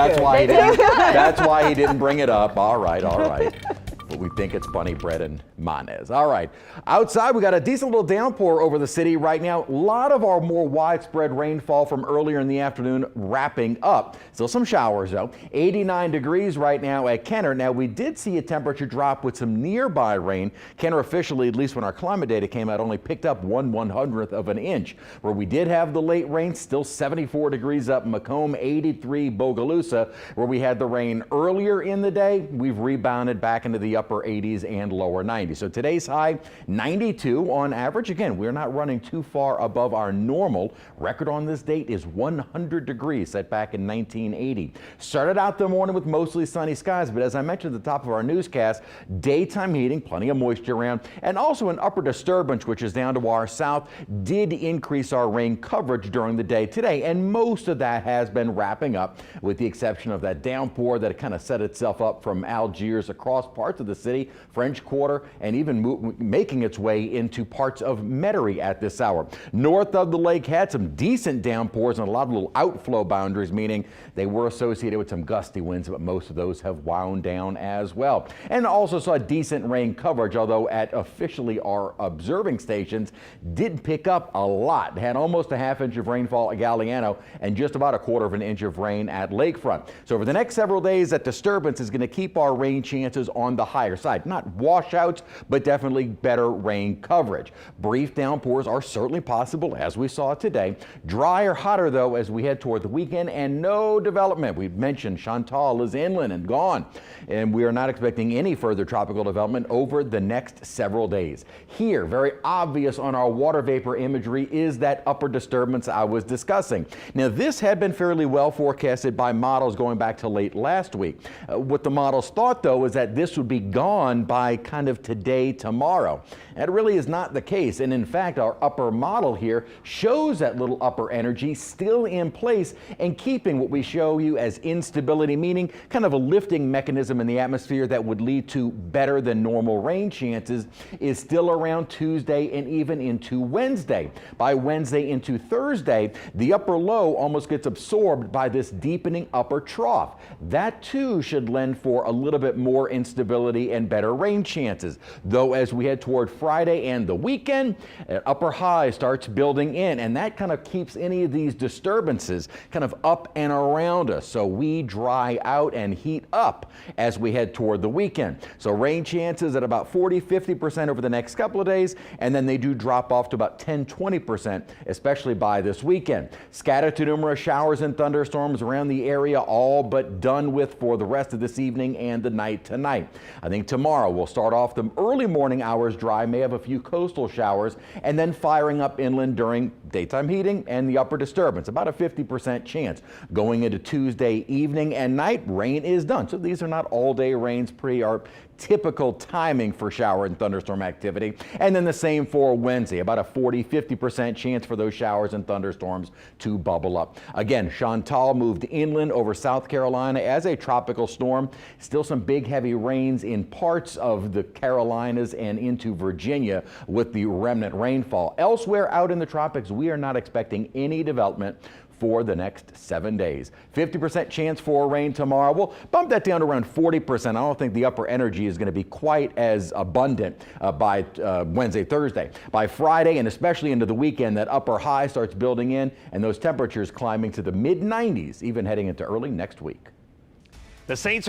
That's why he didn't bring it up. All right, all right. But we think it's bunny bread and mayonnaise. All right. Outside, we got a decent little downpour over the city right now. A lot of our more widespread rainfall from earlier in the afternoon wrapping up. Still some showers, though. 89 degrees right now at Kenner. Now, we did see a temperature drop with some nearby rain. Kenner officially, at least when our climate data came out, only picked up 1/100th of an inch. Where we did have the late rain, still 74 degrees up in Macomb, 83 Bogalusa. Where we had the rain earlier in the day, we've rebounded back into the upper 80s and lower 90s. So today's high 92 on average. Again, we're not running too far above our normal. Record on this date is 100 degrees set back in 1980. Started out the morning with mostly sunny skies, but as I mentioned at the top of our newscast, daytime heating, plenty of moisture around, and also an upper disturbance, which is down to our south, did increase our rain coverage during the day today. And most of that has been wrapping up, with the exception of that downpour that kind of set itself up from Algiers across parts of the city, French Quarter, and even making its way into parts of Metairie at this hour. North of the lake had some decent downpours and a lot of little outflow boundaries, meaning they were associated with some gusty winds, but most of those have wound down as well. And also saw decent rain coverage, although at officially our observing stations did pick up a lot. Had almost a ½ inch of rainfall at Galliano and just about a1/4 inch of rain at Lakefront. So over the next several days, that disturbance is going to keep our rain chances on the higher side. Not washouts, but definitely better rain coverage. Brief downpours are certainly possible, as we saw today. Drier, hotter, though, as we head toward the weekend, and no development. We've mentioned Chantal is inland and gone, and we are not expecting any further tropical development over the next several days. Here, very obvious on our water vapor imagery, is that upper disturbance I was discussing. Now, this had been fairly well forecasted by models going back to late last week. What the models thought, though, is that this would be gone by kind of today, tomorrow. That really is not the case. And in fact, our upper model here shows that little upper energy still in place and keeping what we show you as instability, meaning kind of a lifting mechanism in the atmosphere that would lead to better than normal rain chances, is still around Tuesday and even into Wednesday. By Wednesday into Thursday, the upper low almost gets absorbed by this deepening upper trough. That too should lend for a little bit more instability and better rain chances. Though as we head toward Friday and the weekend, an upper high starts building in, and that kind of keeps any of these disturbances kind of up and around us. So we dry out and heat up as we head toward the weekend. So rain chances at about 40-50% over the next couple of days, and then they do drop off to about 10-20%, especially by this weekend. Scattered to numerous showers and thunderstorms around the area, all but done with for the rest of this evening and the night tonight. I think tomorrow we'll start off the early morning hours dry, may have a few coastal showers, and then firing up inland during daytime heating and the upper disturbance, about a 50% chance. Going into Tuesday evening and night, rain is done. So these are not all-day rains, pretty our typical timing for shower and thunderstorm activity. And then the same for Wednesday, about a 40-50% chance for those showers and thunderstorms to bubble up. Again, Chantal moved inland over South Carolina as a tropical storm. Still some big heavy rains in parts of the Carolinas and into Virginia with the remnant rainfall. Elsewhere out in the tropics, we are not expecting any development for the next 7 days. 50% chance for rain tomorrow. We'll bump that down to around 40%. I don't think the upper energy is going to be quite as abundant by Wednesday, Thursday. By Friday, and especially into the weekend, that upper high starts building in, and those temperatures climbing to the mid-90s, even heading into early next week. The Saints are